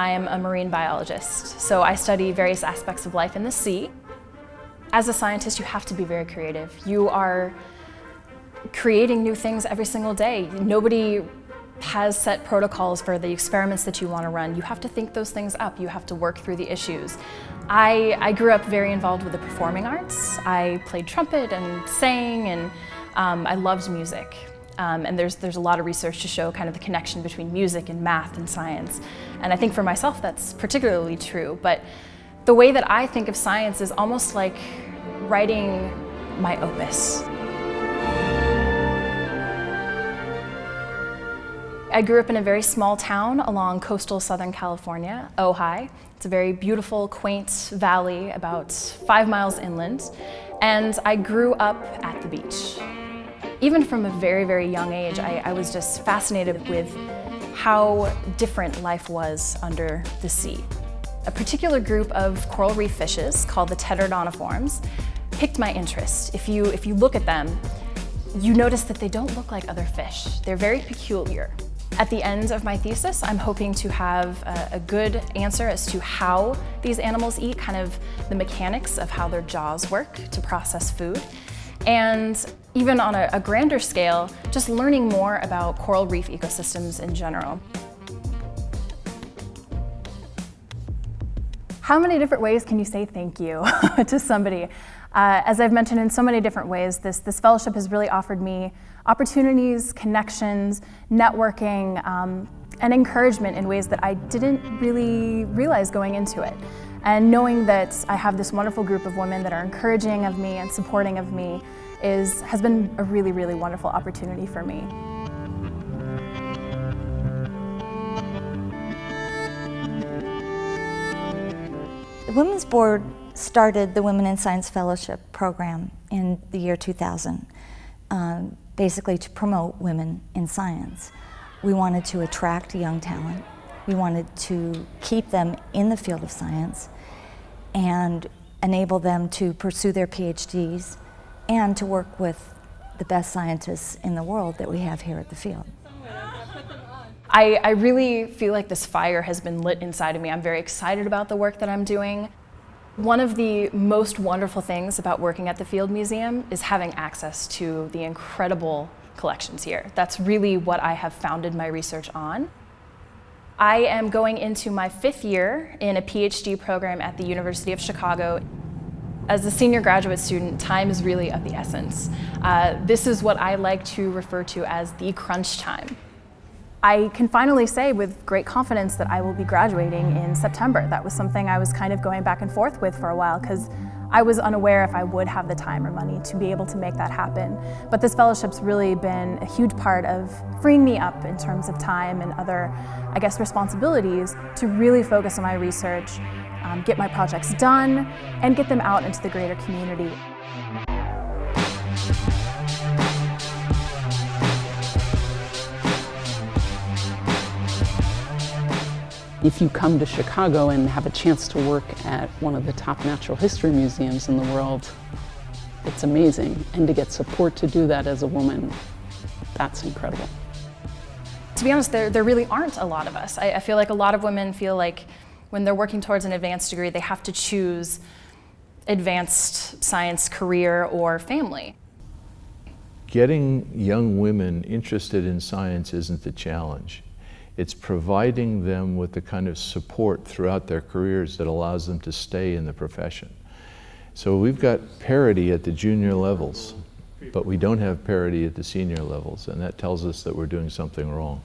I am a marine biologist, so I study various aspects of life in the sea. As a scientist, you have to be very creative. You are creating new things every single day. Nobody has set protocols for the experiments that you want to run. You have to think those things up. You have to work through the issues. I grew up very involved with the performing arts. I played trumpet and sang, and I loved music. And there's a lot of research to show kind of the connection between music and math and science. And I think for myself that's particularly true. But the way that I think of science is almost like writing my opus. I grew up in a very small town along coastal Southern California, Ojai. It's a very beautiful, quaint valley about 5 miles inland, and I grew up at the beach. Even from a very, very young age, I was just fascinated with how different life was under the sea. A particular group of coral reef fishes called the Tetradoniforms piqued my interest. If you look at them, you notice that they don't look like other fish. They're very peculiar. At the end of my thesis, I'm hoping to have a good answer as to how these animals eat, kind of the mechanics of how their jaws work to process food. And even on a grander scale, just learning more about coral reef ecosystems in general. How many different ways can you say thank you to somebody? As I've mentioned in so many different ways, this fellowship has really offered me opportunities, connections, networking, and encouragement in ways that I didn't really realize going into it. And knowing that I have this wonderful group of women that are encouraging of me and supporting of me has been a really, really wonderful opportunity for me. The Women's Board started the Women in Science Fellowship program in the year 2000, basically to promote women in science. We wanted to attract young talent. We wanted to keep them in the field of science and enable them to pursue their PhDs and to work with the best scientists in the world that we have here at the field. I really feel like this fire has been lit inside of me. I'm very excited about the work that I'm doing. One of the most wonderful things about working at the Field Museum is having access to the incredible collections here. That's really what I have founded my research on. I am going into my 5th year in a PhD program at the University of Chicago. As a senior graduate student, time is really of the essence. This is what I like to refer to as the crunch time. I can finally say with great confidence that I will be graduating in September. That was something I was kind of going back and forth with for a while because I was unaware if I would have the time or money to be able to make that happen. But this fellowship's really been a huge part of freeing me up in terms of time and other, I guess, responsibilities to really focus on my research, get my projects done, and get them out into the greater community. If you come to Chicago and have a chance to work at one of the top natural history museums in the world, it's amazing. And to get support to do that as a woman, that's incredible. To be honest, there really aren't a lot of us. I feel like a lot of women feel like when they're working towards an advanced degree, they have to choose advanced science career or family. Getting young women interested in science isn't the challenge. It's providing them with the kind of support throughout their careers that allows them to stay in the profession. So we've got parity at the junior levels, but we don't have parity at the senior levels, and that tells us that we're doing something wrong.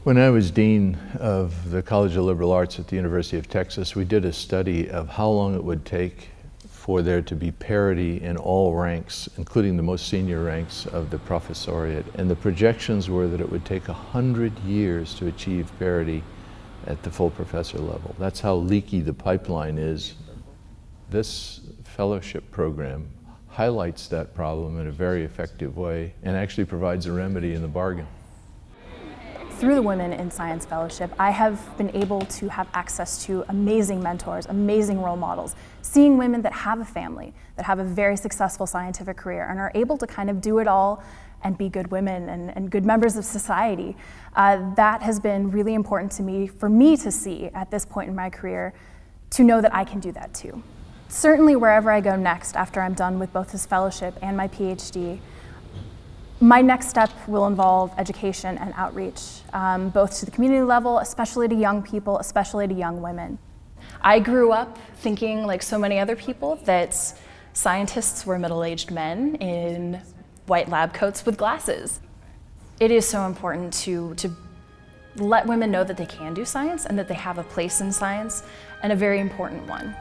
When I was dean of the College of Liberal Arts at the University of Texas, we did a study of how long it would take for there to be parity in all ranks, including the most senior ranks of the professoriate. And the projections were that it would take 100 years to achieve parity at the full professor level. That's how leaky the pipeline is. This fellowship program highlights that problem in a very effective way and actually provides a remedy in the bargain. Through the Women in Science Fellowship, I have been able to have access to amazing mentors, amazing role models, seeing women that have a family, that have a very successful scientific career and are able to kind of do it all and be good women and good members of society. That has been really important to me, for me to see at this point in my career, to know that I can do that too. Certainly wherever I go next after I'm done with both this fellowship and my PhD, my next step will involve education and outreach, both to the community level, especially to young people, especially to young women. I grew up thinking, like so many other people, that scientists were middle-aged men in white lab coats with glasses. It is so important to let women know that they can do science and that they have a place in science, and a very important one.